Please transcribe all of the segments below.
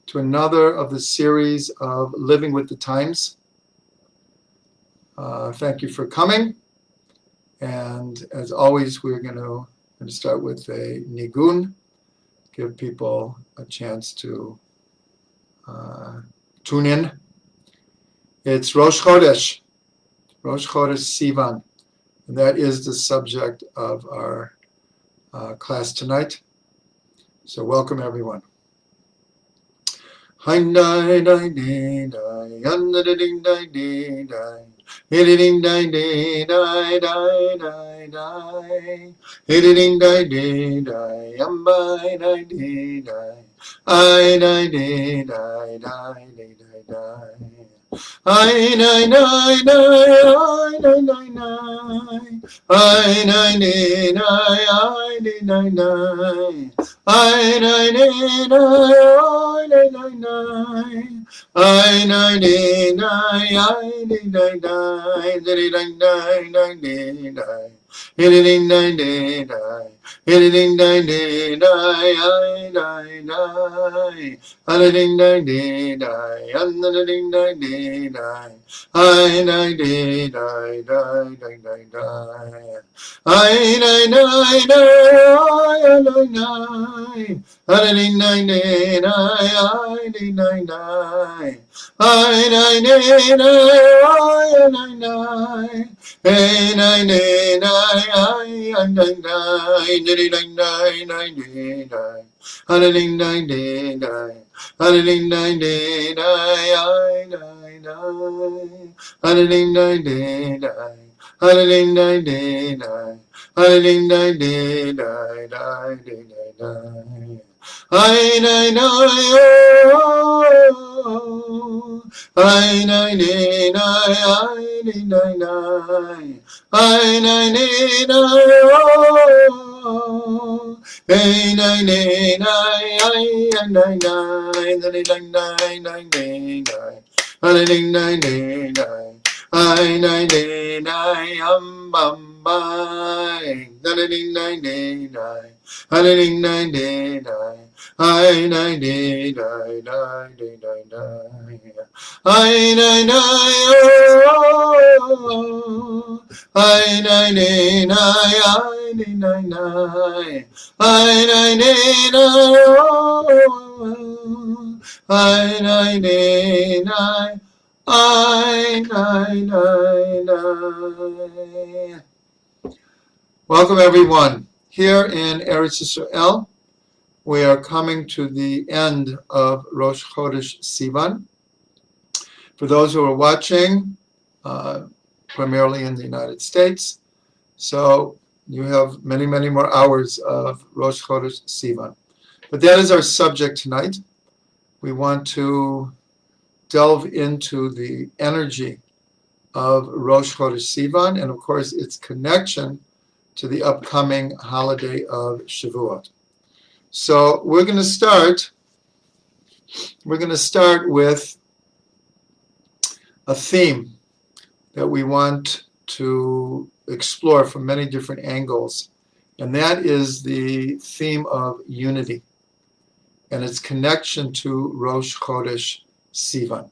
to another of the series of Living with the Times. Thank you for coming. And as always, we're going to start with a nigun, give people a chance to tune in. It's Rosh Chodesh Sivan, and that is the subject of our class tonight. So welcome everyone. Ding ding ding ding ding ding ding ding ding I nine nine nine nine nine nine I nine nine nine nine I nine nine nine nine I nine nine nine nine Editing nine day die, editing nine day die, editing nine day die, editing nine day die, I nine day die, I nine editing nine day die, editing nine I nine Hey nine nine nine nine nine nine nine nine nine Hunting nine day nine Hunting nine day nine nine nine Hunting nine day nine Hunting nine day nine Hunting nine day nine nine I nine I nine nine nine nine I nine nine nine nine I nine day die die day die die I nine I nine nine I nine nine I nine I nine nine I nine nine. Welcome everyone. Here in Eretz Yisrael, we are coming to the end of Rosh Chodesh Sivan. For those who are watching, primarily in the United States, so you have many, many more hours of Rosh Chodesh Sivan. But that is our subject tonight. We want to delve into the energy of Rosh Chodesh Sivan and, of course, its connection to the upcoming holiday of Shavuot. So we're going to start with a theme that we want to explore from many different angles, and that is the theme of unity and its connection to Rosh Chodesh Sivan.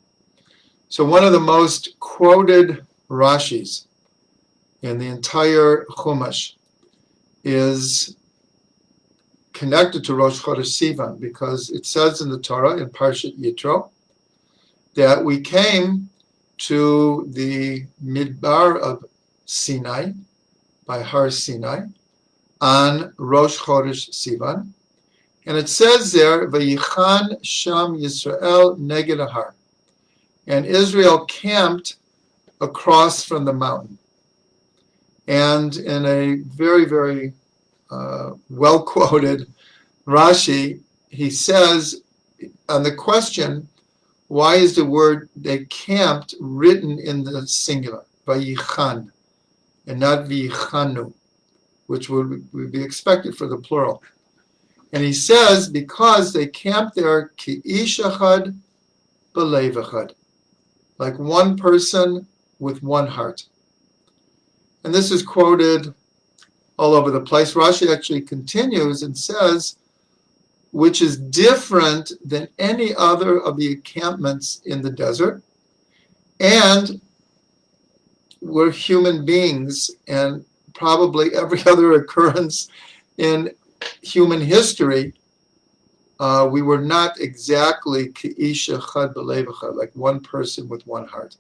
So one of the most quoted Rashis in the entire Chumash is connected to Rosh Chodesh Sivan because it says in the Torah, in Parshat Yitro, that we came to the Midbar of Sinai, by Har Sinai, on Rosh Chodesh Sivan. And it says there, Vayichan Sham Yisrael Neged Har. And Israel camped across from the mountain. And in a very, very well-quoted Rashi, he says, on the question, why is the word they camped written in the singular, Vayichan, and not Vichanu, which would be expected for the plural. And he says, because they camped there, Ki ish echad b'lev echad, like one person with one heart. And this is quoted all over the place. Rashi actually continues and says, which is different than any other of the encampments in the desert. And we're human beings, and probably every other occurrence in human history, we were not exactly k'ish echad b'lev echad, like one person with one heart.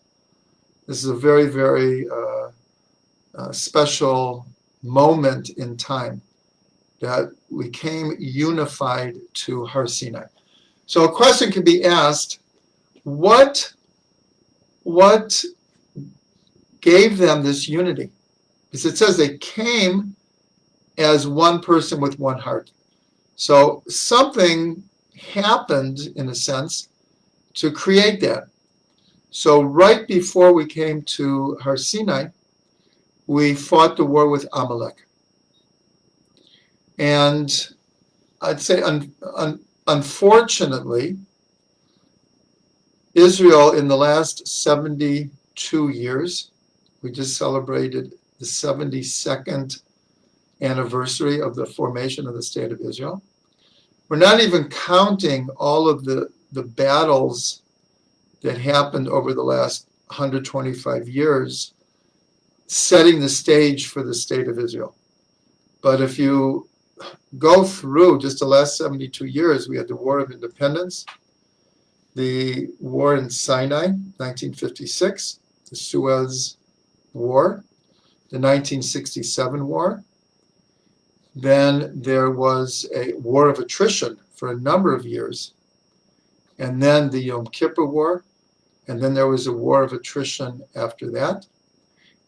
This is a very, very special moment in time that we came unified to Har Sinai. So a question can be asked, what gave them this unity? Because it says they came as one person with one heart. So something happened, in a sense, to create that. So right before we came to Har Sinai, we fought the war with Amalek. And I'd say, unfortunately, Israel in the last 72 years, we just celebrated the 72nd anniversary of the formation of the State of Israel. We're not even counting all of the battles that happened over the last 125 years, setting the stage for the State of Israel. But if you go through just the last 72 years, we had the War of Independence, the war in Sinai, 1956, the Suez War, the 1967 war. Then there was a war of attrition for a number of years. And then the Yom Kippur War. And then there was a war of attrition after that.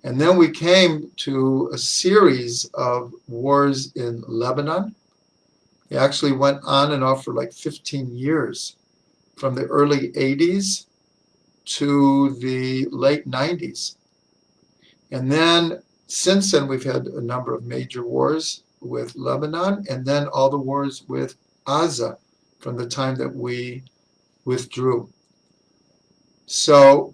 And then we came to a series of wars in Lebanon. It actually went on and off for like 15 years, from the early 80s to the late 90s. And then since then, we've had a number of major wars with Lebanon, and then all the wars with Gaza from the time that we withdrew. So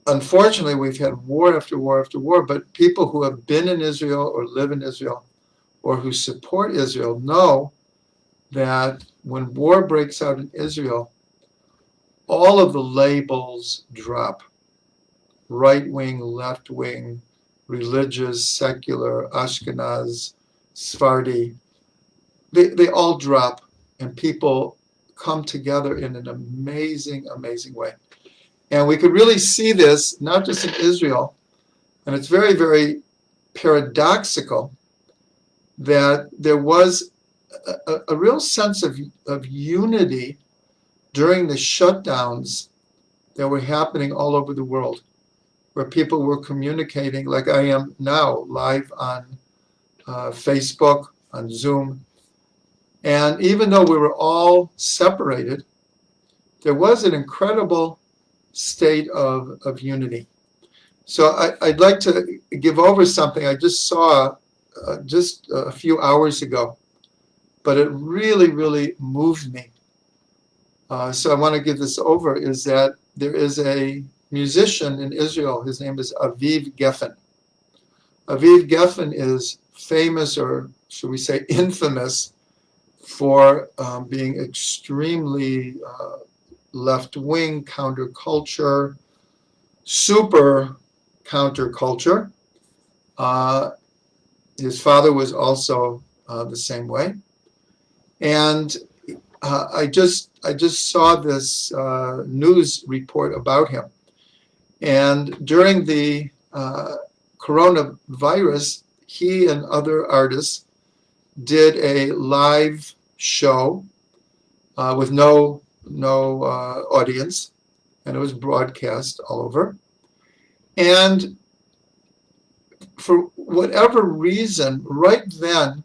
unfortunately, we've had war after war after war, but people who have been in Israel or live in Israel or who support Israel know that when war breaks out in Israel, all of the labels drop. Right wing, left wing, religious, secular, Ashkenaz, Sephardi, they all drop, and people come together in an amazing, amazing way. And we could really see this not just in Israel, and it's very, very paradoxical that there was a real sense of unity during the shutdowns that were happening all over the world, where people were communicating like I am now, live on Facebook, on Zoom. And even though we were all separated, there was an incredible state of unity. So I'd like to give over something I just saw just a few hours ago, but it really, really moved me. So I want to give this over, is that there is a musician in Israel. His name is Aviv Geffen. Aviv Geffen is famous, or should we say infamous, for being extremely left-wing, counterculture, super counterculture. His father was also the same way. And I just saw this news report about him. And during the coronavirus, he and other artists did a live show with no audience, and it was broadcast all over. And for whatever reason, right then,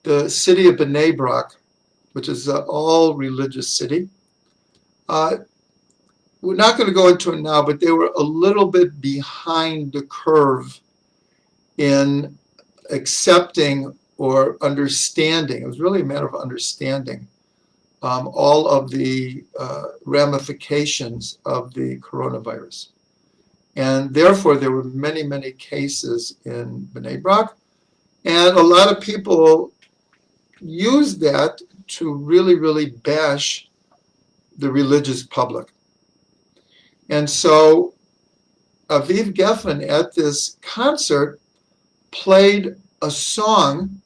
the city of Bnei Brak, which is an all-religious city, we're not going to go into it now, but they were a little bit behind the curve in accepting or understanding. It was really a matter of understanding all of the ramifications of the coronavirus. And therefore, there were many, many cases in Bnei Brak. And a lot of people used that to really, really bash the religious public. And so Aviv Geffen at this concert played a song,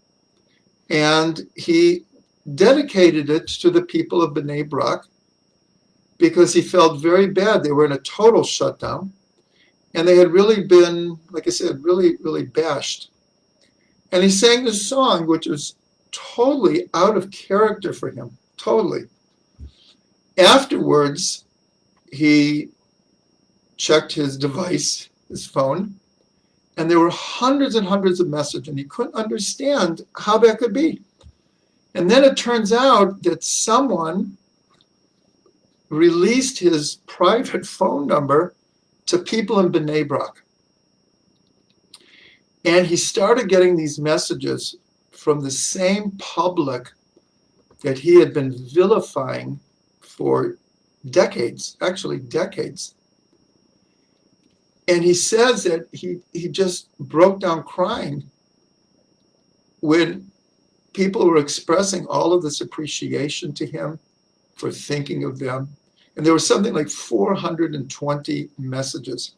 and he dedicated it to the people of Bnei Brak because he felt very bad. They were in a total shutdown, and they had really been, like I said, really, really bashed. And he sang this song, which was totally out of character for him, totally. Afterwards, he checked his device, his phone, and there were hundreds and hundreds of messages, and he couldn't understand how that could be. And then it turns out that someone released his private phone number to people in Bnei Brak. And he started getting these messages from the same public that he had been vilifying for decades, actually decades. And he says that he just broke down crying when people were expressing all of this appreciation to him for thinking of them. And there was something like 420 messages.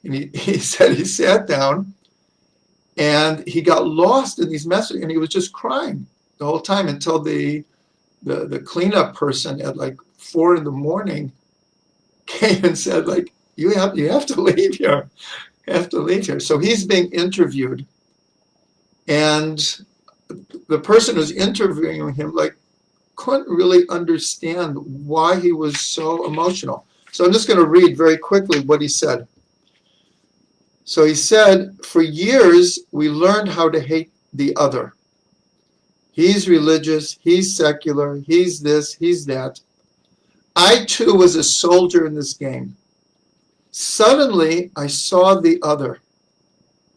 And he said he sat down and he got lost in these messages, and he was just crying the whole time until the cleanup person at like 4 a.m. came and said, like, you have to leave here. You have to leave here. So he's being interviewed, and the person who's interviewing him like couldn't really understand why he was so emotional. So I'm just going to read very quickly what he said. So he said, for years, we learned how to hate the other. He's religious, he's secular, he's this, he's that. I too was a soldier in this game. Suddenly, I saw the other.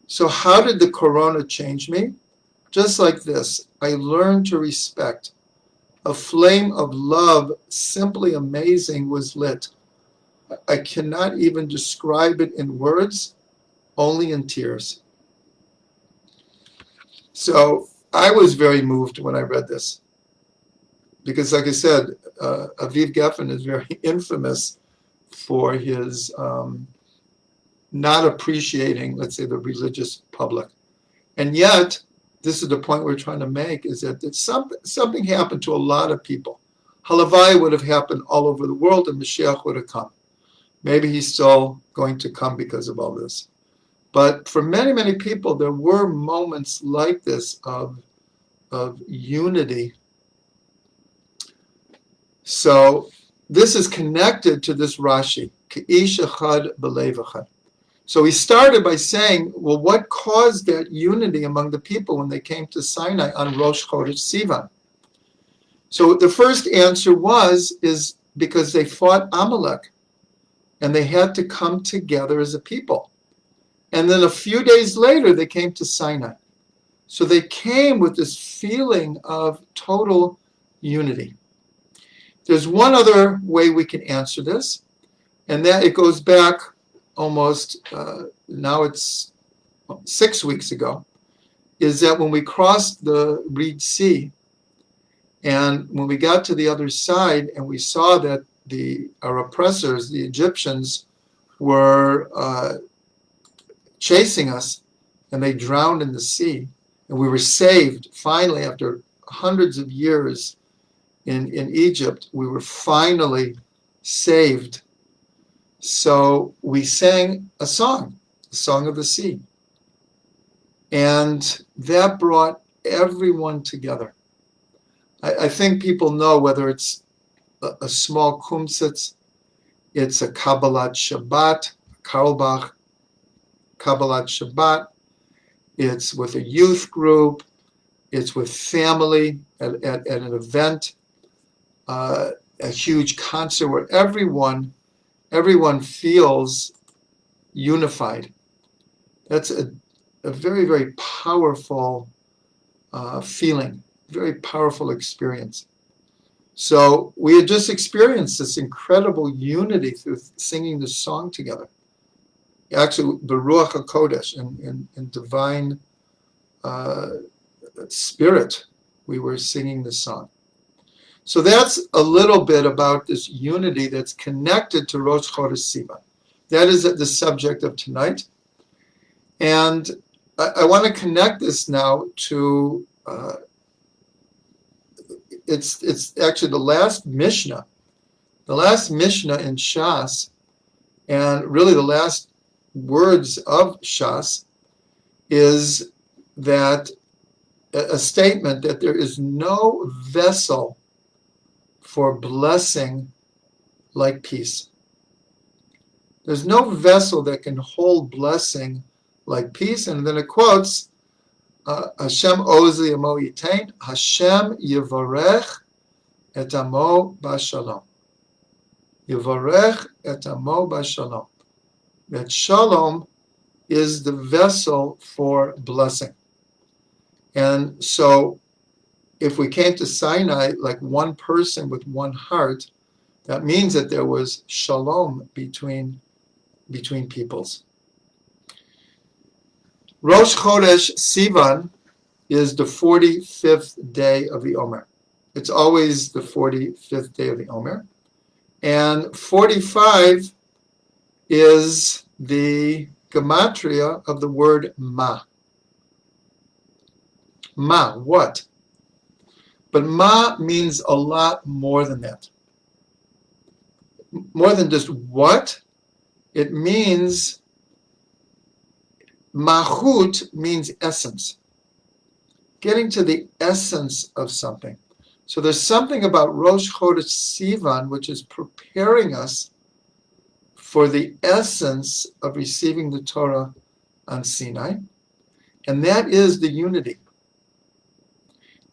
So how did the corona change me? Just like this, I learned to respect. A flame of love, simply amazing, was lit. I cannot even describe it in words, only in tears. So I was very moved when I read this. Because like I said, Aviv Geffen is very infamous for his not appreciating, let's say, the religious public. And yet, this is the point we're trying to make, is that something happened to a lot of people. Halavai would have happened all over the world, and Mashiach would have come. Maybe he's still going to come because of all this. But for many, many people, there were moments like this of unity. So this is connected to this Rashi, K'ish echad b'lev echad. So he started by saying, well, what caused that unity among the people when they came to Sinai on Rosh Chodesh Sivan? So the first answer is because they fought Amalek, and they had to come together as a people. And then a few days later, they came to Sinai. So they came with this feeling of total unity. There's one other way we can answer this, and that it goes back almost, now it's 6 weeks ago, is that when we crossed the Red Sea, and when we got to the other side and we saw that our oppressors, the Egyptians, were chasing us, and they drowned in the sea, and we were saved finally after hundreds of years in Egypt. We were finally saved. So we sang a song, the Song of the Sea, and that brought everyone together. I think people know whether it's a small kumsitz, it's a Kabbalat Shabbat, Karlbach, Kabbalat Shabbat, it's with a youth group, it's with family at an event, a huge concert where everyone feels unified. That's a very, very powerful feeling, very powerful experience. So we had just experienced this incredible unity through singing this song together. Actually, the Ruach HaKodesh, in divine spirit, we were singing this song. So that's a little bit about this unity that's connected to Rosh Chodesh Sivan. That is the subject of tonight. And I want to connect this now to, it's actually the last Mishnah. The last Mishnah in Shas, and really the last words of Shas, is that a statement that there is no vessel for blessing like peace. There's no vessel that can hold blessing like peace. And then it quotes, Hashem ozi amo yitain, Hashem yivarech et amo b'shalom. Yivarech et amo b'shalom. That shalom is the vessel for blessing. And so if we came to Sinai like one person with one heart, that means that there was shalom between peoples. Rosh Chodesh Sivan is the 45th day of the Omer. It's always the 45th day of the Omer. And 45 is the gematria of the word ma. Ma, what? But ma means a lot more than that. More than just what? It means, mahut means essence. Getting to the essence of something. So there's something about Rosh Chodesh Sivan which is preparing us for the essence of receiving the Torah on Sinai. And that is the unity.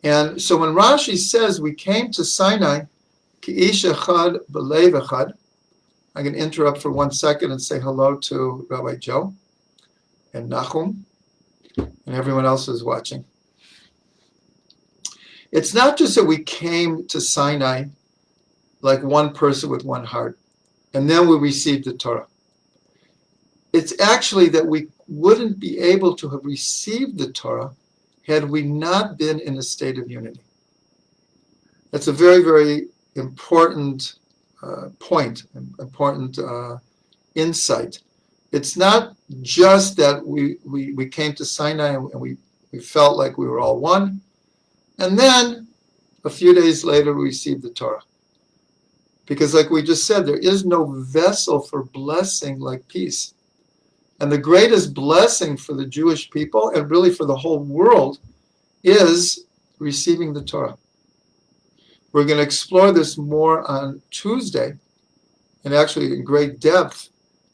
And so when Rashi says we came to Sinai, Ki'ish echad b'lev echad, I can interrupt for 1 second and say hello to Rabbi Joe and Nachum and everyone else who's watching. It's not just that we came to Sinai like one person with one heart, and then we received the Torah. It's actually that we wouldn't be able to have received the Torah had we not been in a state of unity. That's a very, very important point, important insight. It's not just that we came to Sinai and we felt like we were all one, and then a few days later we received the Torah. Because like we just said, there is no vessel for blessing like peace. And the greatest blessing for the Jewish people, and really for the whole world, is receiving the Torah. We're going to explore this more on Tuesday, and actually in great depth,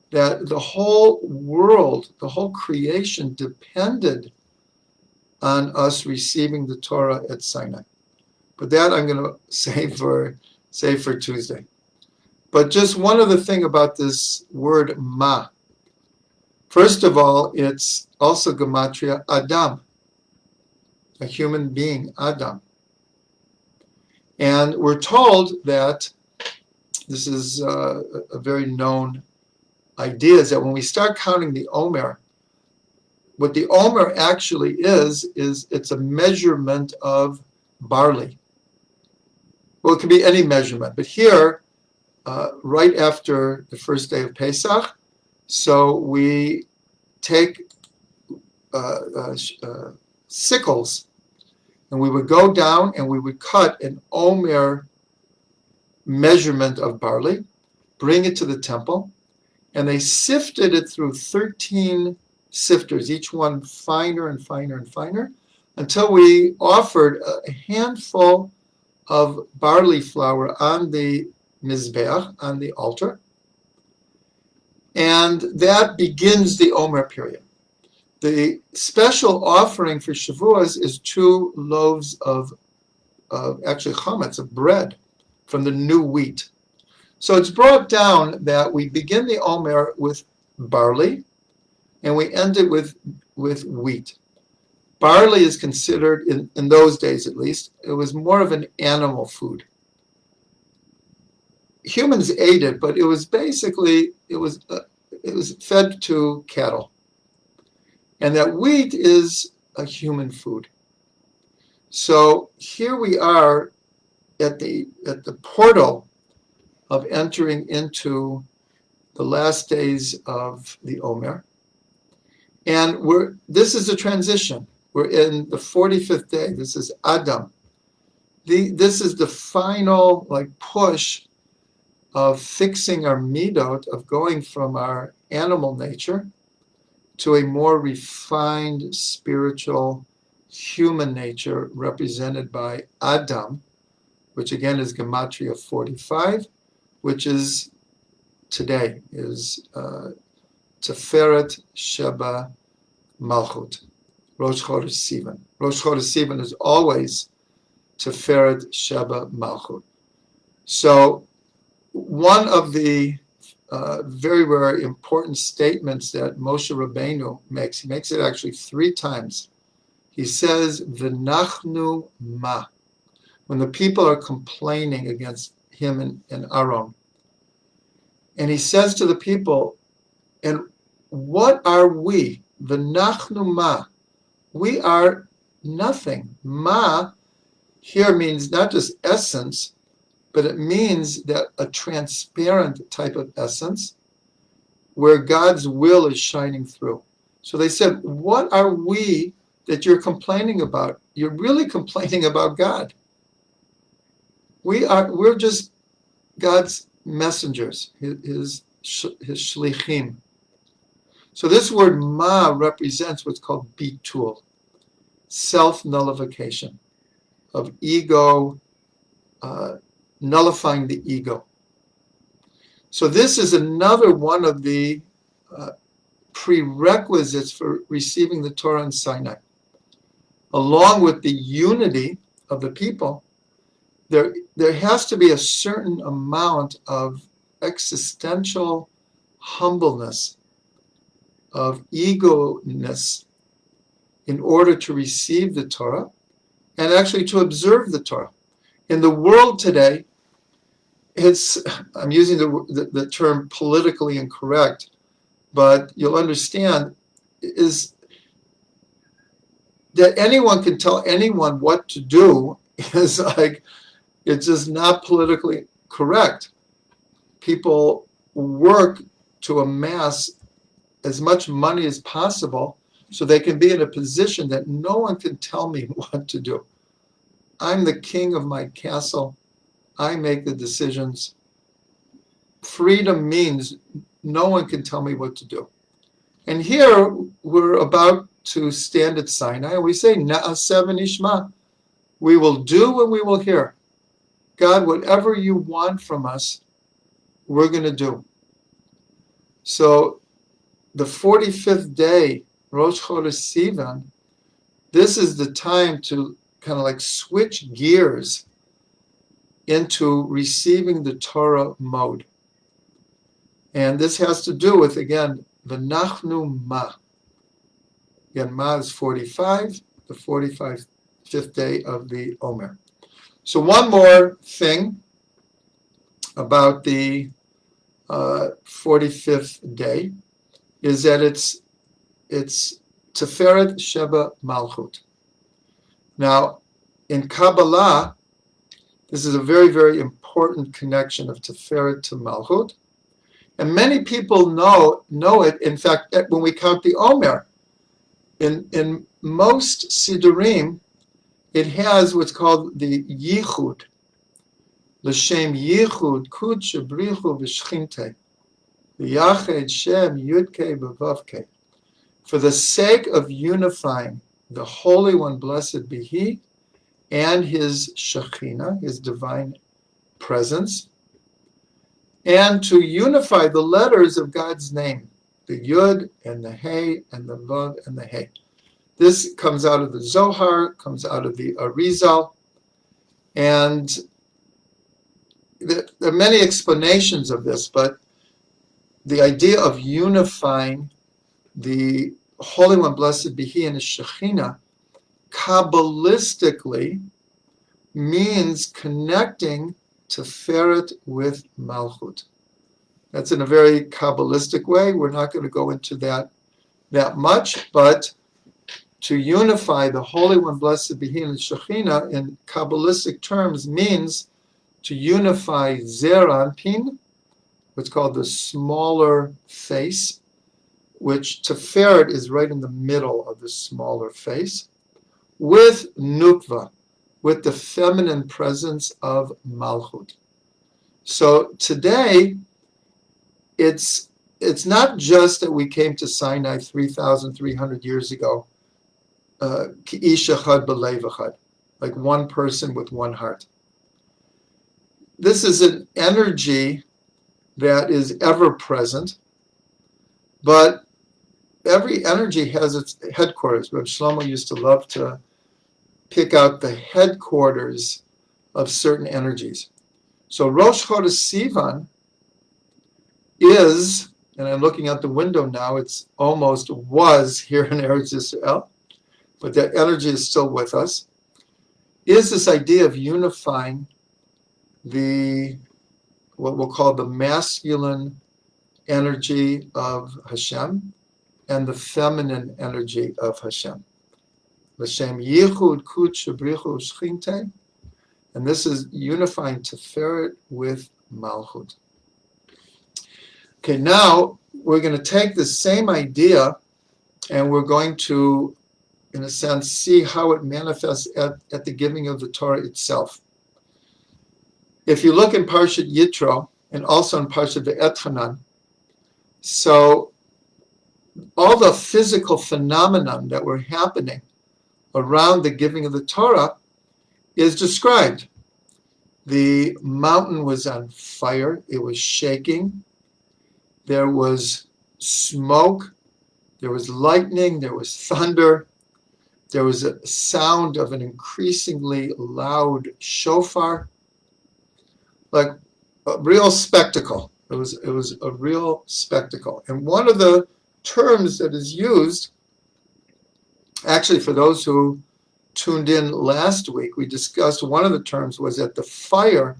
that the whole world, the whole creation depended on us receiving the Torah at Sinai. But that I'm going to save for Tuesday. But just one other thing about this word ma. First of all, it's also gematria Adam, a human being, Adam. And we're told that, this is a very known idea, is that when we start counting the Omer, what the Omer actually is it's a measurement of barley. Well, it could be any measurement, but here, right after the first day of Pesach, so we take sickles, and we would go down and we would cut an Omer measurement of barley, bring it to the temple, and they sifted it through 13 sifters, each one finer and finer and finer, until we offered a handful of barley flour on the mizbeach, on the altar, and that begins the Omer period. The special offering for Shavuos is 2 loaves of actually chametz, of bread from the new wheat. So it's brought down that we begin the Omer with barley, and we end it with wheat. Barley is considered, in those days at least, it was more of an animal food. Humans ate it, but it was basically, it was fed to cattle. And that wheat is a human food. So here we are at the portal of entering into the last days of the Omer. And this is a transition. We're in the 45th day. This is Adam. This is the final push of fixing our midot, of going from our animal nature to a more refined spiritual human nature represented by Adam, which again is Gematria 45, which is today, is Tiferet Sheba Malchut, Rosh Chodesh Sivan. Rosh Chodesh Sivan is always Tiferet Sheba Malchut. So one of the very, very important statements that Moshe Rabbeinu makes, he makes it actually 3 times. He says, V'nachnu ma, when the people are complaining against him and Aaron. And he says to the people, and what are we? V'nachnu ma, we are nothing. Ma here means not just essence, but it means that a transparent type of essence where God's will is shining through. So they said, what are we that you're complaining about? You're really complaining about God. We're just God's messengers, his shlichim. So this word ma represents what's called bitul, self-nullification, of ego, nullifying the ego. So this is another one of the prerequisites for receiving the Torah in Sinai. Along with the unity of the people, there has to be a certain amount of existential humbleness, of ego-ness, in order to receive the Torah and actually to observe the Torah. In the world today, I'm using the term politically incorrect, but you'll understand, is that anyone can tell anyone what to do is it's just not politically correct. People work to amass as much money as possible so they can be in a position that no one can tell me what to do. I'm the king of my castle. I make the decisions. Freedom means no one can tell me what to do. And here we're about to stand at Sinai, and we say, Na'aseh v'nishma. We will do and we will hear. God, whatever you want from us, we're going to do. So the 45th day, Rosh Chodesh Sivan, this is the time to kind of switch gears into receiving the Torah mode. And this has to do with, again, V'nachnu ma. Again, ma is 45, the 45th day of the Omer. So one more thing about the 45th day is that it's Tiferet Sheba Malchut. Now, in Kabbalah, this is a very, very important connection of Tiferet to Malchut. And many people know it. In fact, when we count the Omer, in most Sidurim, it has what's called the Yichud. L'shem Yichud, Kud Shebrichu V'Shchinte. V'Yached Shem Yudke B'Vavke. For the sake of unifying the Holy One, blessed be He, and His Shekhinah, His divine presence, and to unify the letters of God's name, the Yud and the He and the Vav and the He. This comes out of the Zohar, comes out of the Arizal, and there are many explanations of this, but the idea of unifying the Holy One, blessed be He, and His Shekhinah, Kabbalistically means connecting Tiferet with Malchut. That's in a very Kabbalistic way. We're not going to go into that much, but to unify the Holy One, blessed be He, and Shekhinah in Kabbalistic terms means to unify Zer Anpin, what's called the smaller face, which Tiferet is right in the middle of the smaller face, with Nukva, with the feminine presence of Malchut. So today, it's not just that we came to Sinai 3,300 years ago, ki ish echad b'lev echad, like one person with one heart. This is an energy that is ever present, but every energy has its headquarters. Rabbi Shlomo used to love to pick out the headquarters of certain energies. So Rosh Chodesh Sivan is, and I'm looking out the window now, it's almost was here in Eretz Yisrael, but that energy is still with us, is this idea of unifying what we'll call the masculine energy of Hashem and the feminine energy of Hashem. L'shem yichud kut shebrichu shchinte, and this is unifying Tiferet with Malchut. Okay, now we're going to take the same idea and we're going to, in a sense, see how it manifests at the giving of the Torah itself. If you look in Parshat Yitro and also in Parshat Ve'etchanan, so all the physical phenomenon that were happening around the giving of the Torah is described. The mountain was on fire, it was shaking, there was smoke, there was lightning, there was thunder, there was a sound of an increasingly loud shofar, like a real spectacle. It was a real spectacle. And one of the terms that is used, actually for those who tuned in last week, we discussed one of the terms was that the fire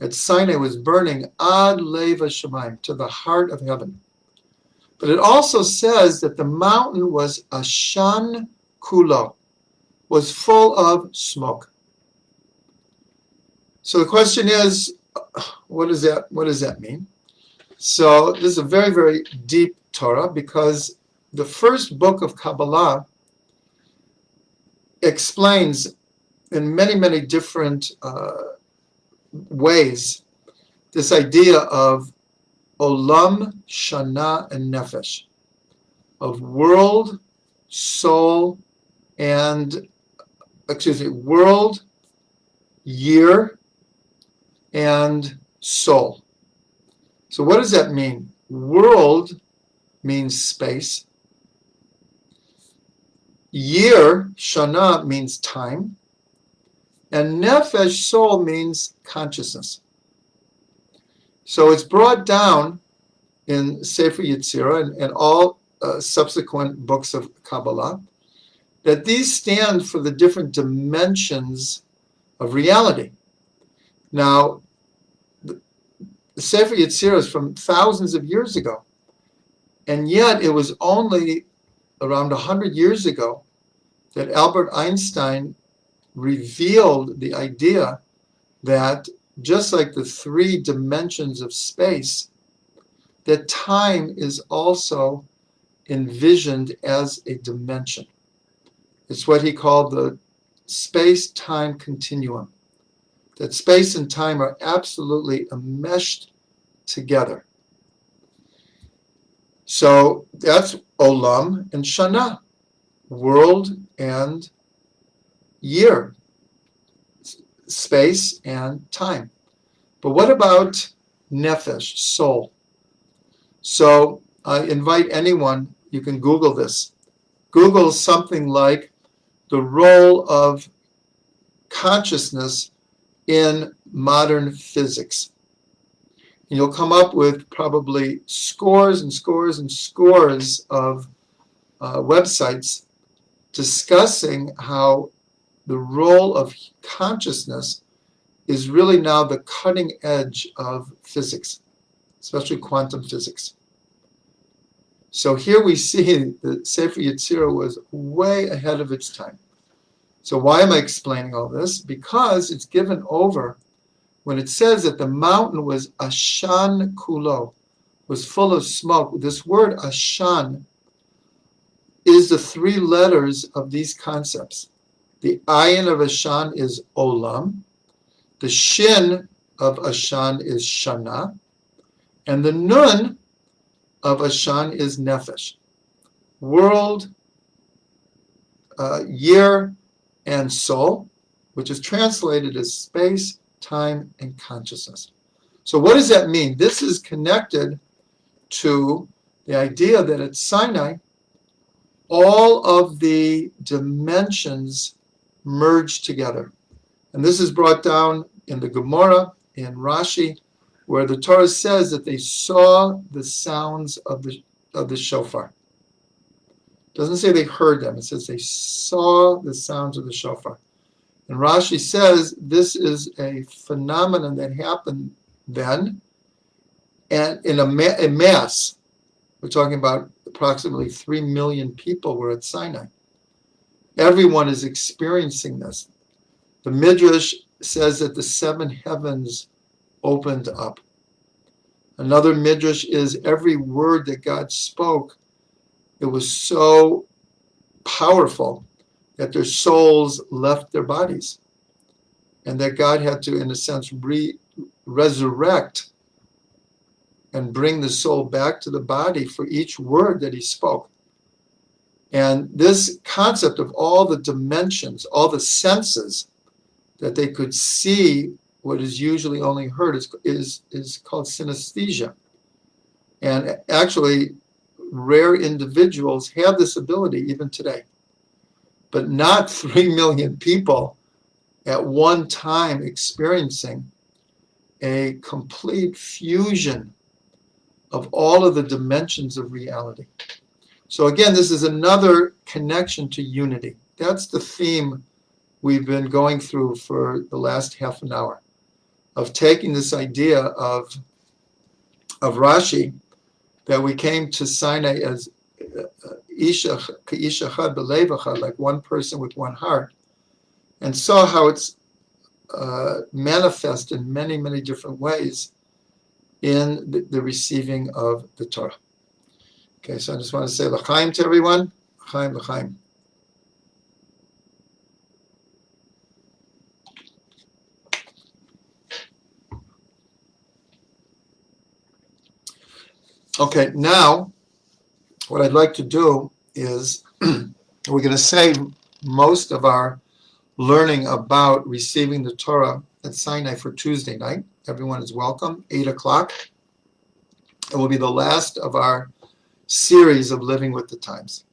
at Sinai was burning ad lev hashamayim, to the heart of heaven. But it also says that the mountain was ashan kulo, was full of smoke. So the question is, what does that mean? So this is a very, very deep Torah, because the first book of Kabbalah explains in many, many different ways this idea of olam, shana, and nefesh, of world, soul, and, world, year, and soul. So what does that mean? World means space. Year, shana, means time. And nefesh, soul, means consciousness. So it's brought down in Sefer Yetzirah and all subsequent books of Kabbalah that these stand for the different dimensions of reality. Now, the Sefer Yetzirah is from thousands of years ago, and yet it was only around 100 years ago that Albert Einstein revealed the idea that just like the three dimensions of space, that time is also envisioned as a dimension. It's what he called the Space-Time Continuum, that space and time are absolutely enmeshed together. So that's olam and shana, world and year, space and time. But what about nefesh, soul? So I invite anyone, you can Google this. Google something like the role of consciousness in modern physics. And you'll come up with probably scores and scores and scores of websites discussing how the role of consciousness is really now the cutting edge of physics, especially quantum physics. So here we see that Sefer Yetzirah was way ahead of its time. So why am I explaining all this? Because it's given over when it says that the mountain was Ashan Kulo, was full of smoke. This word Ashan is the three letters of these concepts. The ayin of Ashan is Olam, the shin of Ashan is Shana, and the nun of Ashan is Nefesh. World, year, and soul, which is translated as space, time, and consciousness. So what does that mean? This is connected to the idea that at Sinai, all of the dimensions merge together. And this is brought down in the Gemara, in Rashi, where the Torah says that they saw the sounds of the shofar. It doesn't say they heard them. It says they saw the sounds of the shofar. And Rashi says this is a phenomenon that happened then, and in a mass. We're talking about approximately 3 million people were at Sinai. Everyone is experiencing this. The Midrash says that the 7 heavens opened up. Another Midrash is every word that God spoke, it was so powerful that their souls left their bodies, and that God had to, in a sense, resurrect and bring the soul back to the body for each word that he spoke. And this concept of all the dimensions, all the senses that they could see what is usually only heard is called synesthesia. And actually, rare individuals have this ability even today. But not 3 million people at one time experiencing a complete fusion of all of the dimensions of reality. So again, this is another connection to unity. That's the theme we've been going through for the last half an hour, of taking this idea of Rashi, that we came to Sinai as Isha Chad B'Lev Echad, like one person with one heart, and saw how it's manifest in many, many different ways in the receiving of the Torah. Okay, so I just want to say l'chaim to everyone. L'chaim, l'chaim. Okay, now what I'd like to do is we're going to save most of our learning about receiving the Torah at Sinai for Tuesday night. Everyone is welcome, 8 o'clock. It will be the last of our series of Living with the Times.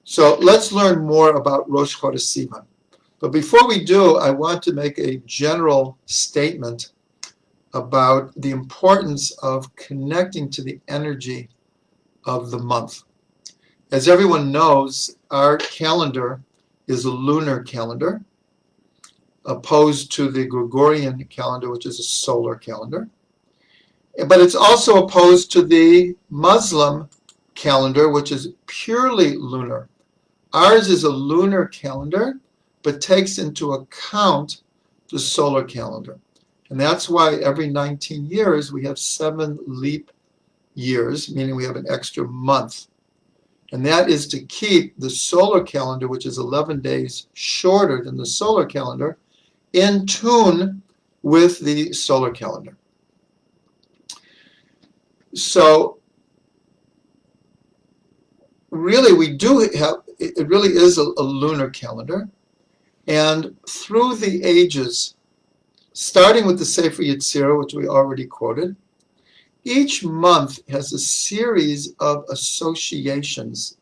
So let's learn more about Rosh Chodesh Sivan. But before we do, I want to make a general statement about the importance of connecting to the energy of the month. As everyone knows, our calendar is a lunar calendar, opposed to the Gregorian calendar, which is a solar calendar. But it's also opposed to the Muslim calendar, which is purely lunar. Ours is a lunar calendar, but takes into account the solar calendar. And that's why every 19 years we have 7 leap years, meaning we have an extra month. And that is to keep the solar calendar, which is 11 days shorter than the solar calendar, in tune with the solar calendar. So really we do have, it really is a lunar calendar. And through the ages, starting with the Sefer Yetzirah, which we already quoted, each month has a series of associations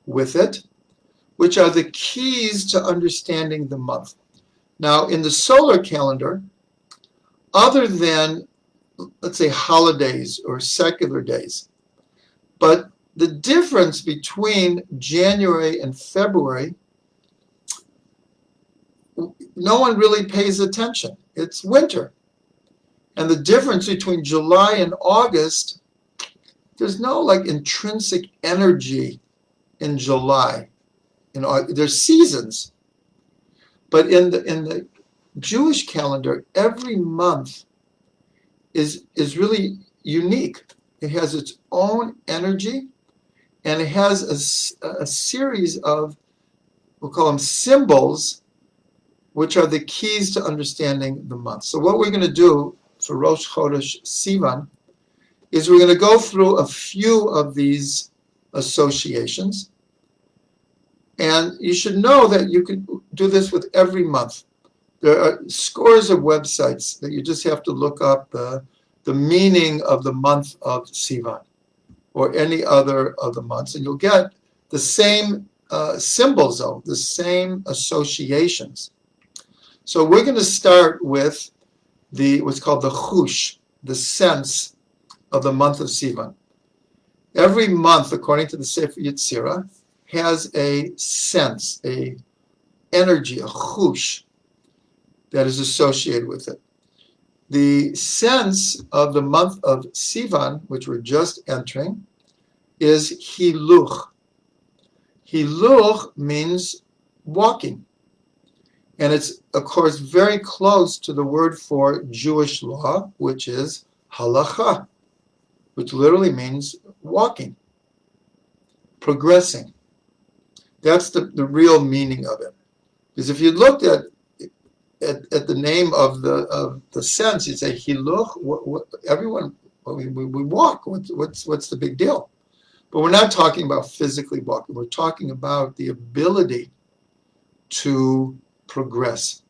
with it, which are the keys to understanding the month. Now, in the solar calendar, other than, let's say, holidays or secular days, but the difference between January and February, no one really pays attention. It's winter. And the difference between July and August, there's no like intrinsic energy in July. There's seasons, but in the Jewish calendar, every month is really unique. It has its own energy, and it has a series of, we'll call them symbols, which are the keys to understanding the month. So what we're going to do for Rosh Chodesh Sivan is we're going to go through a few of these associations. And you should know that you can do this with every month. There are scores of websites that you just have to look up the meaning of the month of Sivan or any other of the months, and you'll get the same symbols, though, the same associations. So we're going to start with what's called the chush, the sense of the month of Sivan. Every month, according to the Sefer Yetzirah, has a sense, a energy, a chush that is associated with it. The sense of the month of Sivan, which we're just entering, is hiluch. Hiluch means walking. And it's, of course, very close to the word for Jewish law, which is halacha, which literally means walking, progressing. That's the real meaning of it. Because if you looked at the name of the sense, you'd say hiluch. Everyone, we walk. What's the big deal? But we're not talking about physically walking. We're talking about the ability to progress.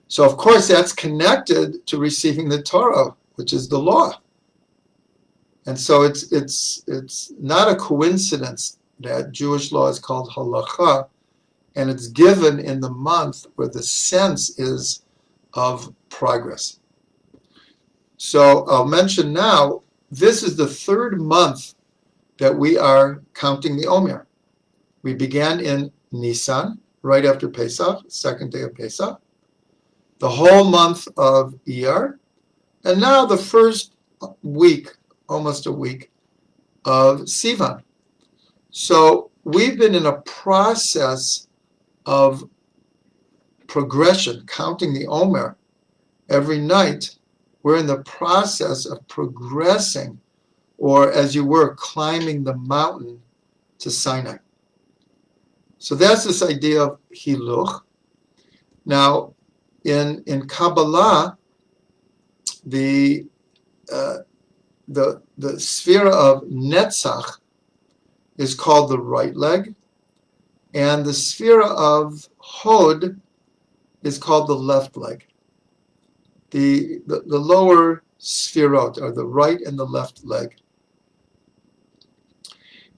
So of course that's connected to receiving the Torah, which is the law. And so it's not a coincidence that Jewish law is called halacha, and it's given in the month where the sense is of progress. So I'll mention now, this is the third month that we are counting the Omer. We began in Nisan, right after Pesach, second day of Pesach, the whole month of Iyar, and now the first week, almost a week, of Sivan. So we've been in a process of progression, counting the Omer every night. We're in the process of progressing, or as you were, climbing the mountain to Sinai. So that's this idea of hiluch. Now, in Kabbalah, the sphere of Netzach is called the right leg, and the sphere of Hod is called the left leg. The lower sphirot are the right and the left leg.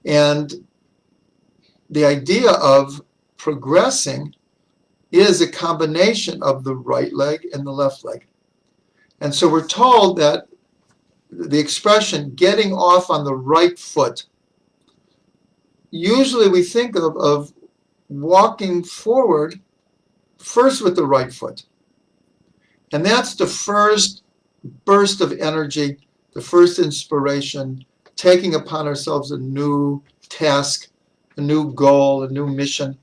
And the idea of progressing is a combination of the right leg and the left leg. And so we're told that the expression getting off on the right foot, usually we think of walking forward first with the right foot. And that's the first burst of energy, the first inspiration, taking upon ourselves a new task, a new goal, a new mission.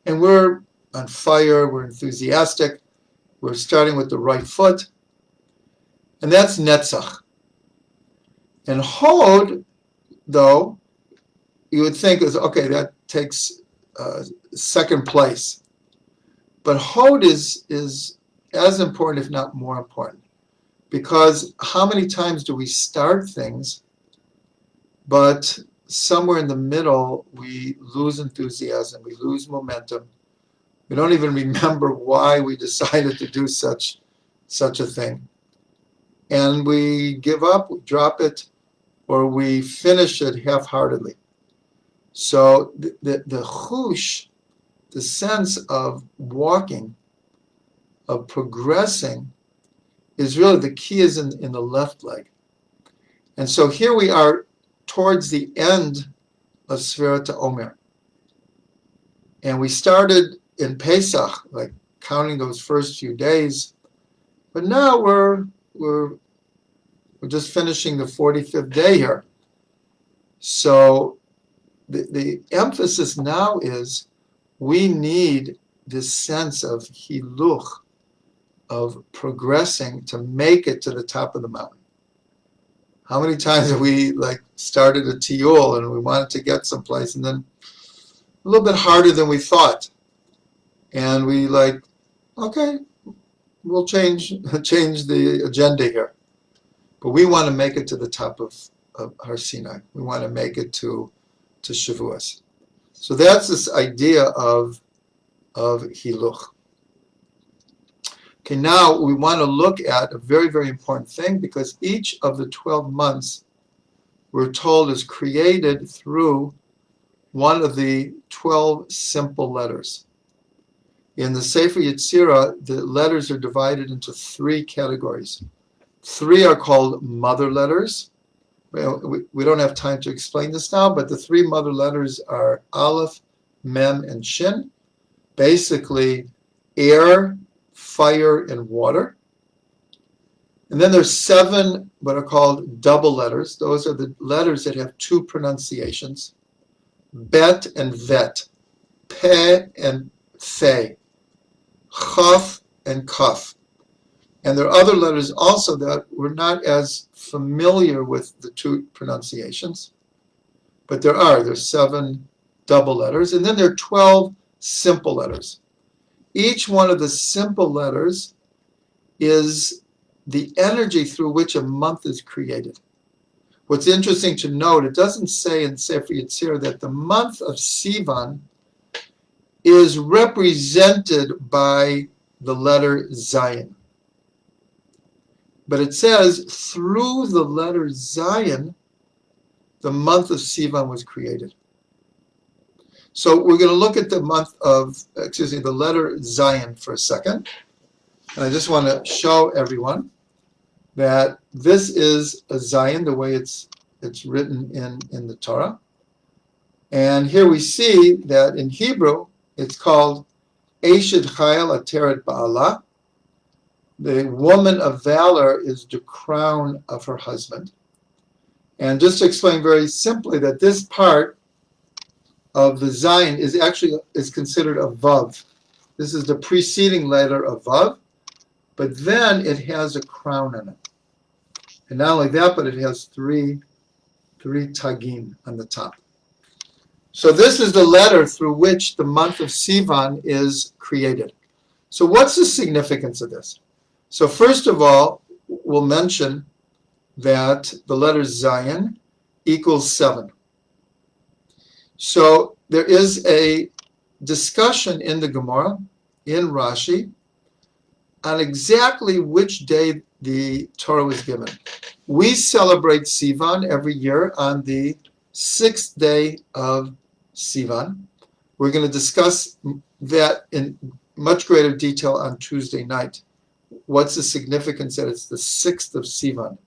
And we're on fire, we're enthusiastic, we're starting with the right foot. And that's Netzach. And Hod, though, you would think is, okay, that takes second place. But Hod is as important, if not more important. Because how many times do we start things, but somewhere in the middle we lose enthusiasm, we lose momentum. We don't even remember why we decided to do such a thing. And we give up, we drop it, or we finish it half-heartedly. So the chush, the sense of walking, of progressing, is really the key is in the left leg. And so here we are towards the end of Sfirat Omer. And we started in Pesach, like counting those first few days. But now we're We're just finishing the 45th day here. So the emphasis now is we need this sense of hiluch, of progressing to make it to the top of the mountain. How many times have we started a tiyul and we wanted to get someplace and then a little bit harder than we thought, and we okay, we'll change the agenda here, but we want to make it to the top of Har Sinai. We want to make it to Shavuos. So that's this idea of hiluch. Okay, now we want to look at a very, very important thing, because each of the 12 months, we're told, is created through one of the 12 simple letters. In the Sefer Yetzirah, the letters are divided into 3 categories. 3 are called mother letters. We don't have time to explain this now, but the 3 mother letters are Aleph, Mem, and Shin. Basically, air, fire, and water. And then there's 7 what are called double letters. Those are the letters that have 2 pronunciations: Bet and Vet, Pe and Fe, Chaf and Kaf. And there are other letters also that we're not as familiar with the 2 pronunciations, but there's 7 double letters, and then there are 12 simple letters. Each one of the simple letters is the energy through which a month is created. What's interesting to note, it doesn't say in Sefer Yetzirah that the month of Sivan is represented by the letter Zayin. But it says through the letter Zayin, the month of Sivan was created. So we're going to look at the letter Zayin for a second. And I just want to show everyone that this is a Zayin, the way it's written in the Torah. And here we see that in Hebrew, it's called Eshed Chayil Ateret Ba'ala. The woman of valor is the crown of her husband. And just to explain very simply that this part of the Zayin is considered a Vav. This is the preceding letter of Vav, but then it has a crown in it. And not only that, but it has three tagim on the top. So this is the letter through which the month of Sivan is created. So what's the significance of this? So first of all, we'll mention that the letter Zayin equals 7. So there is a discussion in the Gemara, in Rashi, on exactly which day the Torah was given. We celebrate Sivan every year on the 6th day of Sivan. We're going to discuss that in much greater detail on Tuesday night. What's the significance that it's the 6th of Sivan?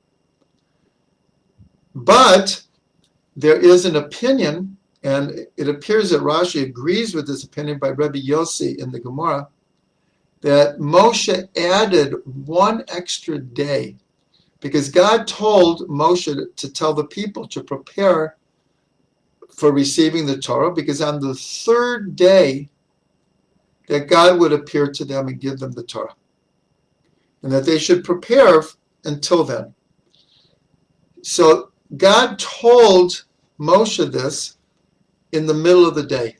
But there is an opinion, and it appears that Rashi agrees with this opinion by Rabbi Yossi in the Gemara, that Moshe added 1 extra day because God told Moshe to tell the people to prepare for receiving the Torah, because on the 3rd day that God would appear to them and give them the Torah, and that they should prepare until then. So God told Moshe this in the middle of the day.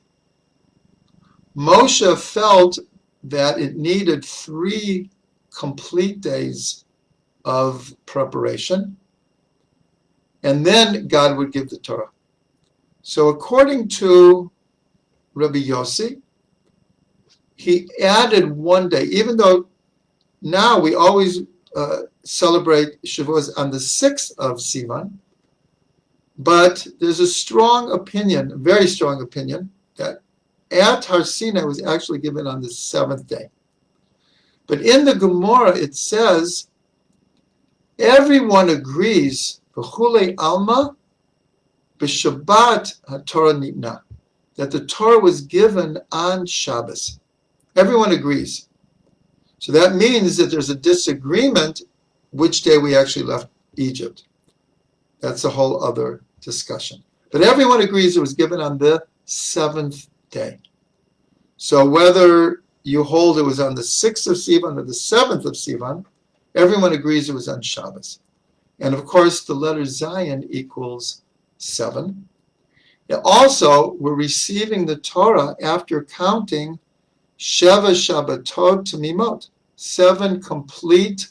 Moshe felt that it needed 3 complete days of preparation, and then God would give the Torah. So according to Rabbi Yossi, he added 1 day, even though now we always celebrate Shavuos on the 6th of Sivan, but there's a strong opinion, a very strong opinion, that at Har Sinai was actually given on the 7th day. But in the Gemara it says, everyone agrees, B'chulei Alma, B'Shabbat HaTorah Nitna, that the Torah was given on Shabbos. Everyone agrees. So that means that there's a disagreement which day we actually Egypt. That's a whole other discussion. But everyone agrees it was given on the 7th day. So whether you hold it was on the 6th of Sivan or the 7th of Sivan, everyone agrees it was on Shabbos. And of course, the letter Zayin equals 7. And also, we're receiving the Torah after counting Sheva Shabbatot Tamimot, 7 complete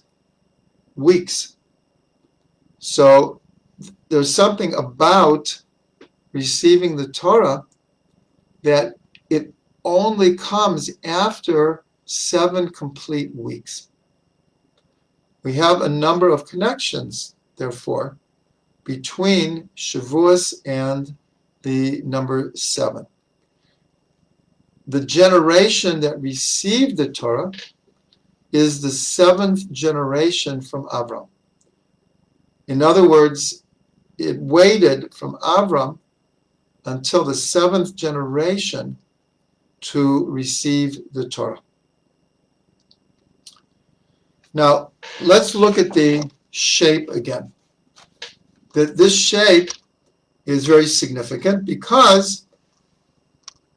weeks. So there's something about receiving the Torah that it only comes after 7 complete weeks. We have a number of connections, therefore, between Shavuos and the number 7. The generation that received the Torah is the 7th generation from Avram. In other words, it waited from Avram until the 7th generation to receive the Torah. Now, let's look at the shape again. This shape is very significant because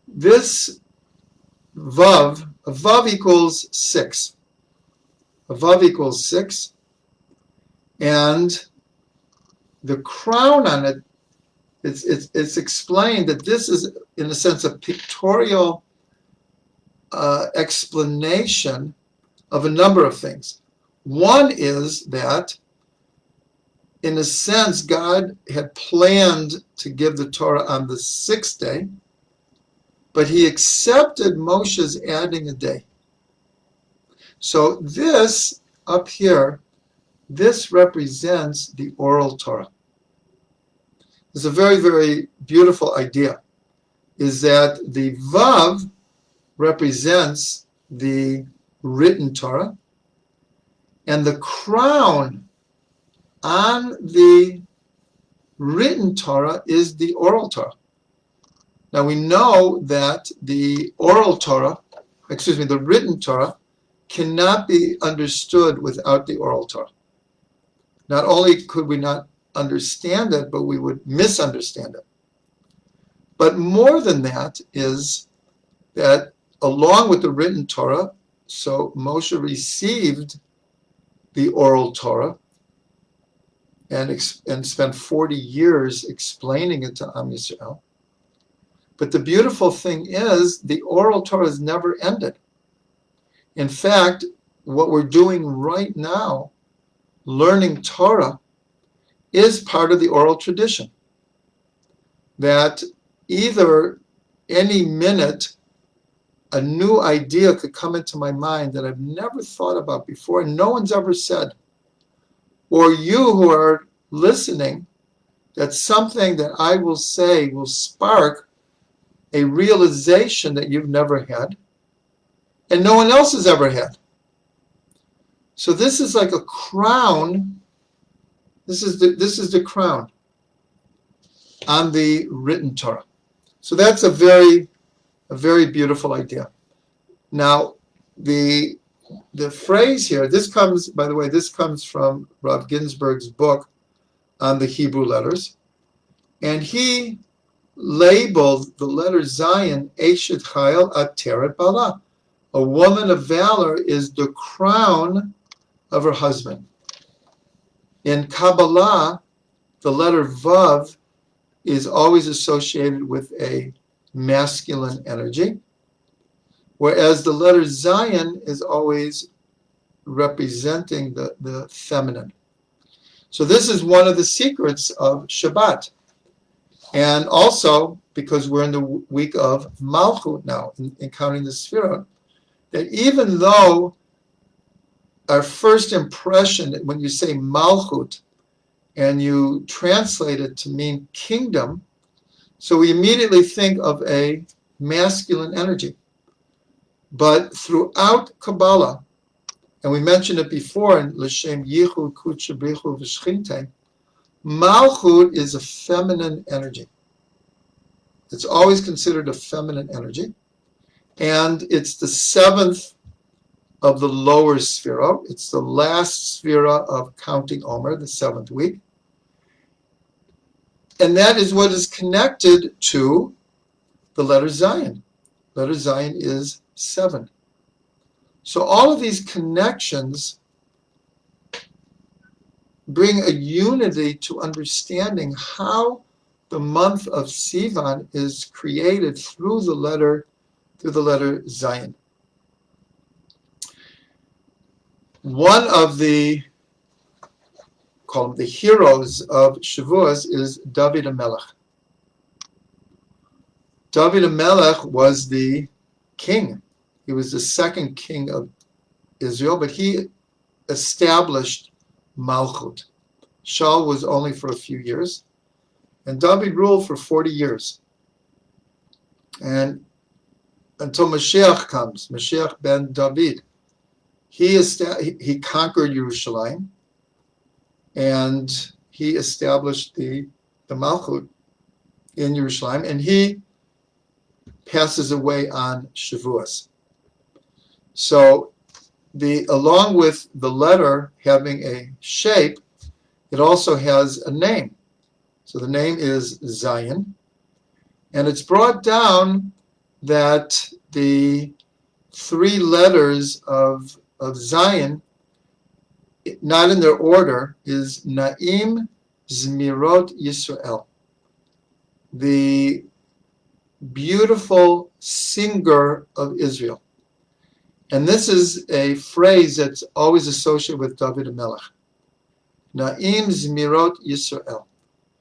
this Vav, a Vav equals 6. A Vav equals 6. And the crown on it, it's explained that this is, in a sense, a pictorial explanation of a number of things. One is that, in a sense, God had planned to give the Torah on the 6th day, but he accepted Moshe's adding a day. So this up here, this represents the oral Torah. It's a very, very beautiful idea, is that the Vav represents the written Torah, and the crown on the written Torah is the oral Torah. Now we know that the written Torah cannot be understood without the oral Torah. Not only could we not understand it, but we would misunderstand it. But more than that is that along with the written Torah, so Moshe received the oral Torah and spent 40 years explaining it to Am Yisrael. But the beautiful thing is the oral Torah has never ended. In fact, what we're doing right now, learning Torah, is part of the oral tradition. That either any minute a new idea could come into my mind that I've never thought about before and no one's ever said. Or you who are listening, that something that I will say will spark a realization that you've never had and no one else has ever had. So this is like a crown. This is the crown on the written Torah. So that's a very beautiful idea. Now, the phrase here, this comes, by the way, this comes from Rav Ginsburg's book on the Hebrew letters, and he labeled the letter Zayin, Eshet Chayil Ateret Bala. A woman of valor is the crown of her husband. In Kabbalah, the letter Vav is always associated with a masculine energy, whereas the letter Zayin is always representing the feminine. So this is one of the secrets of Shabbat. And also, because we're in the week of Malchut now, in counting the Sefirot, that even though our first impression, when you say Malchut, and you translate it to mean kingdom, so we immediately think of a masculine energy. But throughout Kabbalah, and we mentioned it before in L'Shem Yichud Kudsha Brichu V'Shchinte, Malchut is a feminine energy. It's always considered a feminine energy. And it's the 7th of the lower sphera. It's the last sphera of counting Omer, the 7th week. And that is what is connected to the letter Zion. Letter Zion is 7. So all of these connections bring a unity to understanding how the month of Sivan is created through the letter Zion. One of the, call them the heroes of Shavuos, is David HaMelech. David HaMelech was the king. He was the second king of Israel, but he established Malchut. Shaul was only for a few years, and David ruled for 40 years. And until Mashiach comes, Mashiach ben David, he conquered Jerusalem, and he established the Malchut in Jerusalem, and he passes away on Shavuos. So along with the letter having a shape, it also has a name. So the name is Zion, and it's brought down that the 3 letters of Zion, not in their order, is Na'im Zmirot Yisrael, the beautiful singer of Israel. And this is a phrase that's always associated with David HaMelech. Na'im Zmirot Yisrael.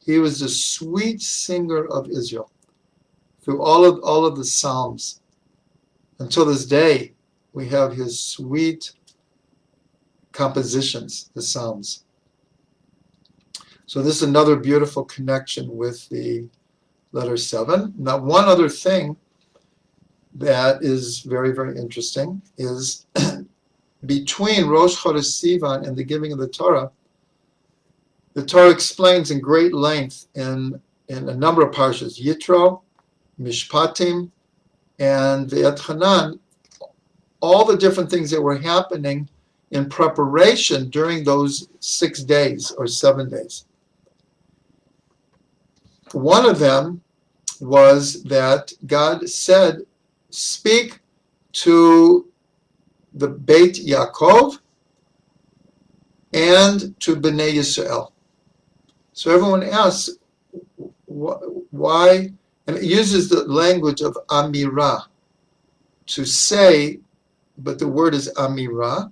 He was the sweet singer of Israel through all of the Psalms. Until this day, we have his sweet compositions, the Psalms. So this is another beautiful connection with the letter 7. Now, one other thing that is very, very interesting is between Rosh Chodesh Sivan and the giving of the Torah explains in great length in a number of parshas, Yitro, Mishpatim, and Ve'et Hanan, all the different things that were happening in preparation during those 6 days or 7 days. One of them was that God said, speak to the Beit Yaakov and to Bnei Yisrael. So everyone asks, why? And it uses the language of Amirah, to say, but the word is Amirah,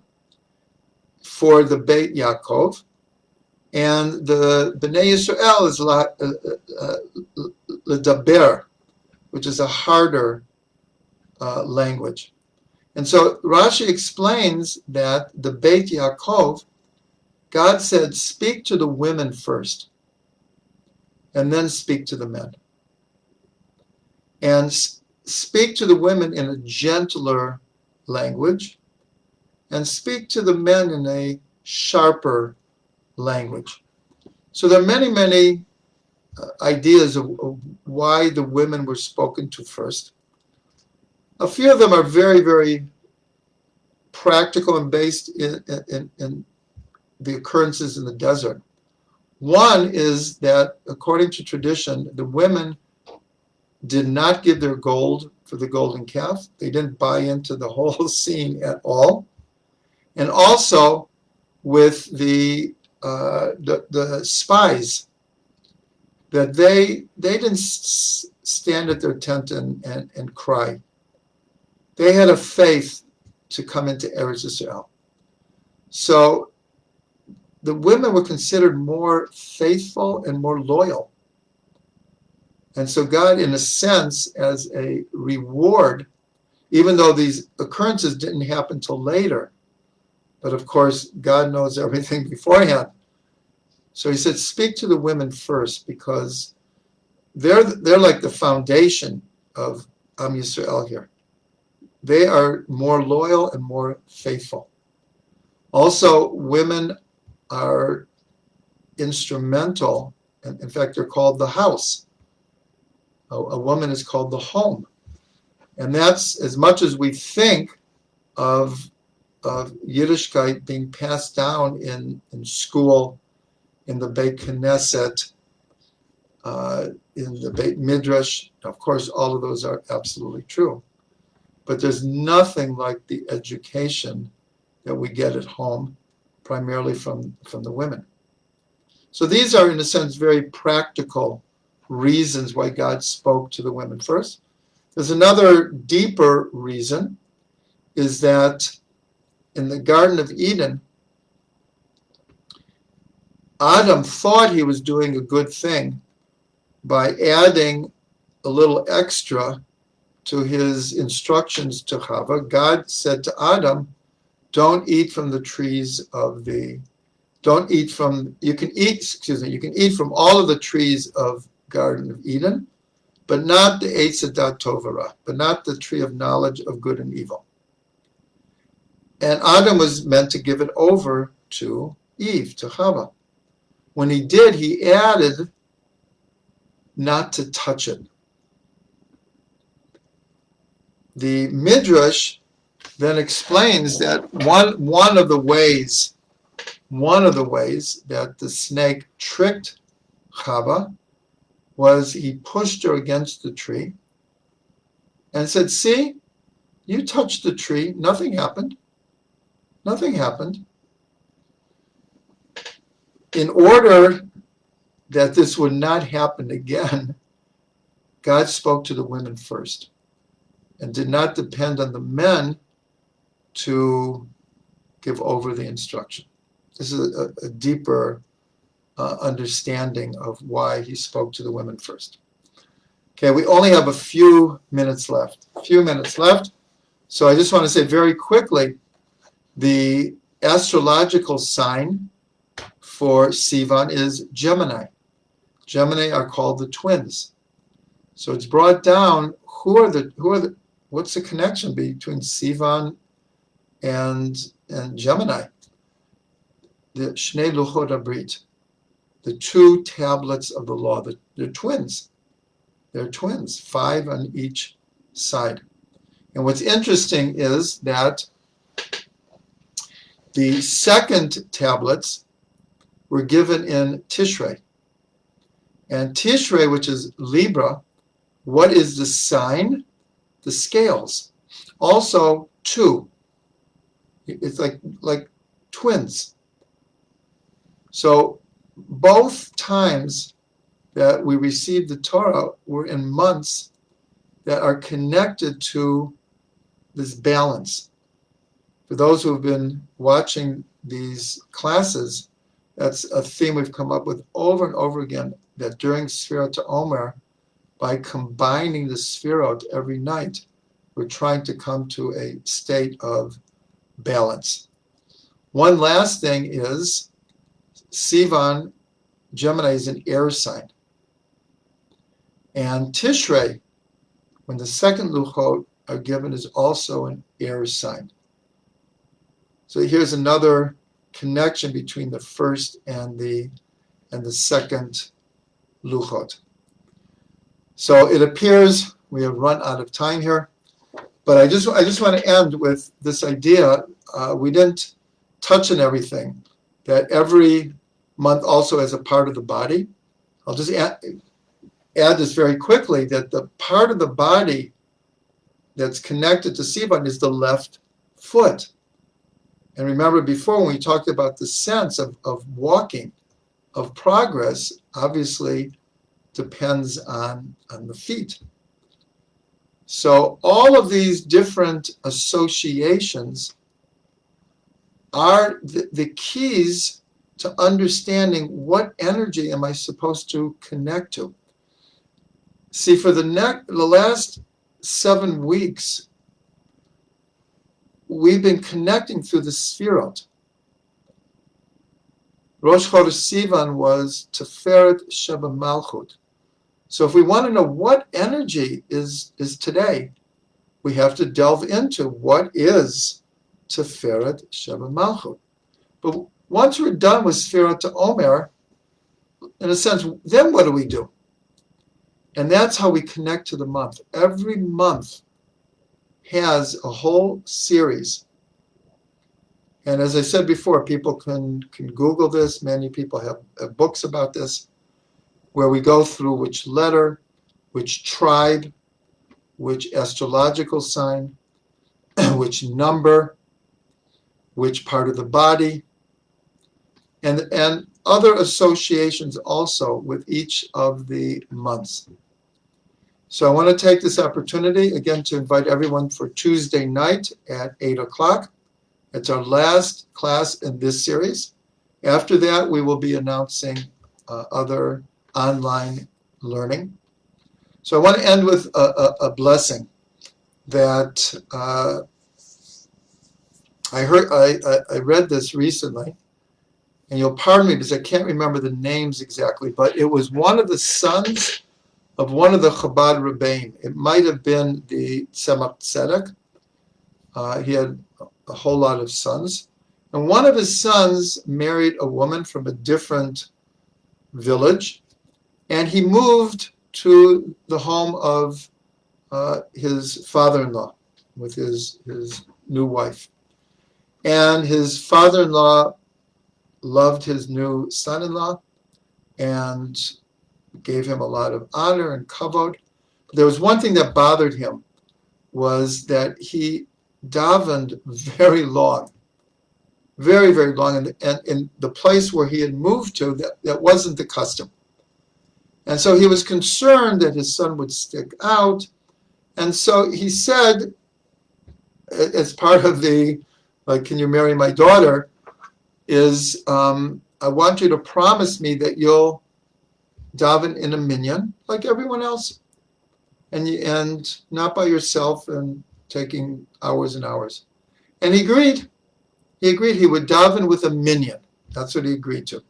for the Beit Yaakov, and the Bnei Yisrael is Ledaber, which is a harder language. And so Rashi explains that the Beit Yaakov, God said, speak to the women first, and then speak to the men. And speak to the women in a gentler language, and speak to the men in a sharper language. So there are many, many ideas of why the women were spoken to first. A few of them are very, very practical and based in the occurrences in the desert. One is that, according to tradition, the women did not give their gold for the golden calf. They didn't buy into the whole scene at all. And also with the spies, that they didn't stand at their tent and cry. They had a faith to come into Eretz Yisrael. So the women were considered more faithful and more loyal. And so God, in a sense, as a reward, even though these occurrences didn't happen till later, but of course, God knows everything beforehand. So he said, speak to the women first, because they're like the foundation of Am Yisrael here. They are more loyal and more faithful. Also, women are instrumental, and in fact, they're called the house. A woman is called the home. And that's, as much as we think of Yiddishkeit being passed down in school, in the Beit Knesset, in the Beit Midrash. Of course, all of those are absolutely true. But there's nothing like the education that we get at home, primarily from the women. So these are, in a sense, very practical reasons why God spoke to the women first. There's another deeper reason, is that in the Garden of Eden, Adam thought he was doing a good thing by adding a little extra to his instructions to Chava. God said to Adam, don't eat from the trees of the, you can eat from all of the trees of Garden of Eden, but not the Eitz Hadat Tov Hara, but not the tree of knowledge of good and evil. And Adam was meant to give it over to Eve, to Chava. When he did, he added not to touch it. The Midrash then explains that one of the ways that the snake tricked Chava was he pushed her against the tree and said, see, you touched the tree, nothing happened. Nothing happened. In order that this would not happen again, God spoke to the women first and did not depend on the men to give over the instruction. This is a deeper understanding of why he spoke to the women first. Okay, we only have a few minutes left. So I just want to say very quickly, the astrological sign for Sivan is Gemini. Gemini are called the twins. So it's brought down, what's the connection between Sivan and Gemini? The Shnei Luchot HaBrit, the two tablets of the law, they're twins. They're twins, 5 on each side. And what's interesting is that the second tablets were given in Tishrei. And Tishrei, which is Libra, what is the sign? The scales. Also 2. It's like twins. So both times that we received the Torah were in months that are connected to this balance. For those who have been watching these classes, that's a theme we've come up with over and over again, that during Sfirot Omer, by combining the Sfirot every night, we're trying to come to a state of balance. One last thing is, Sivan, Gemini, is an air sign. And Tishrei, when the second Luchot are given, is also an air sign. So here's another connection between the first and the second Luchot. So it appears we have run out of time here, but I just want to end with this idea. We didn't touch on everything, that every month also has a part of the body. I'll just add this very quickly, that the part of the body that's connected to Sivan is the left foot. And remember before, when we talked about the sense of walking, of progress, obviously depends on the feet. So all of these different associations are the keys to understanding what energy am I supposed to connect to. See, for the last 7 weeks, we've been connecting through the Sfirot. Rosh Chodesh Sivan was Teferet Sheba Malchut. So if we want to know what energy is today, we have to delve into what is Teferet Sheba Malchut. But once we're done with Sfirot Omer, in a sense, then what do we do? And that's how we connect to the month. Every month has a whole series And as I said before, people can Google this. Many people have books about this, where we go through which letter, which tribe, which astrological sign, which number, which part of the body, and other associations also with each of the months. So I want to take this opportunity again to invite everyone for Tuesday night at 8 o'clock. It's our last class in this series. After that, we will be announcing other online learning. So I want to end with a blessing that I read this recently, and you'll pardon me because I can't remember the names exactly, but it was one of the sons of one of the Chabad Rebbeim. It might have been the Tzemach Tzedek. He had a whole lot of sons. And one of his sons married a woman from a different village, and he moved to the home of his father-in-law with his new wife. And his father-in-law loved his new son-in-law and gave him a lot of honor and kavod. But there was one thing that bothered him, was that he davened very long, very, very long, and in the place where he had moved to, that wasn't the custom. And so he was concerned that his son would stick out. And so he said, as part of the, like, can you marry my daughter, is I want you to promise me that you'll daven in a minyan like everyone else, and not by yourself and taking hours and hours. And he agreed. He agreed he would daven with a minyan. That's what he agreed to.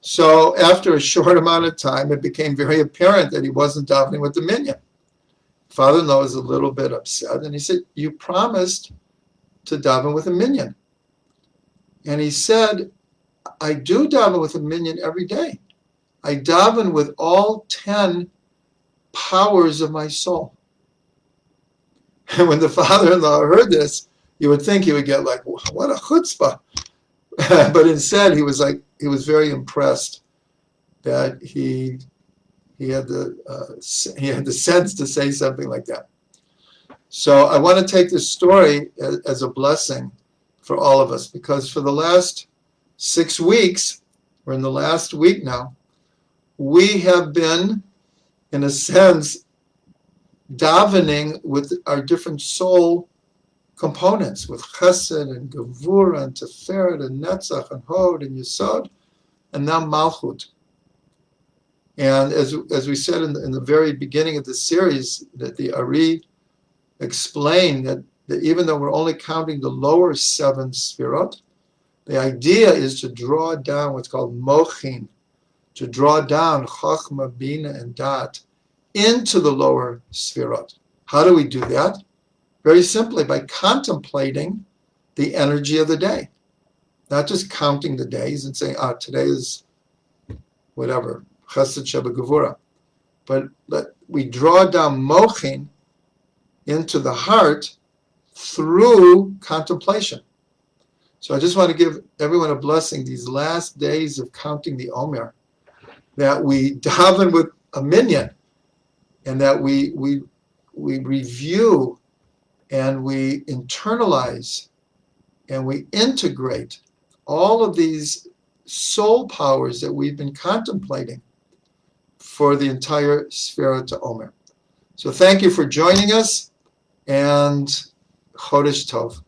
So after a short amount of time, it became very apparent that he wasn't davening with the minyan. Father-in-law was a little bit upset, and he said, you promised to daven with a minyan. And he said, I do daven with a minyan every day. I daven with all 10 powers of my soul. And when the father-in-law heard this, you would think he would get like, what a chutzpah. But instead, he was very impressed that he had the sense to say something like that. So I want to take this story as a blessing for all of us, because for the last 6 weeks, we're in the last week now, we have been, in a sense, davening with our different soul components, with Chesed and Gevura and Tiferet and Netzach and Hod and Yesod, and now Malchut. And as we said in the very beginning of the series, that the Ari explained that even though we're only counting the lower 7 Sfirot, the idea is to draw down what's called Mochin, to draw down Chachma, Bina, and Dat into the lower Sfirot. How do we do that? Very simply, by contemplating the energy of the day. Not just counting the days and saying, today is whatever, Chesed Sheba Gevura. But we draw down Mochin into the heart through contemplation. So I just want to give everyone a blessing these last days of counting the Omer, that we daven with a minyan, and that we review and we internalize and we integrate all of these soul powers that we've been contemplating for the entire Sfira to Omer. So thank you for joining us, and Chodesh Tov.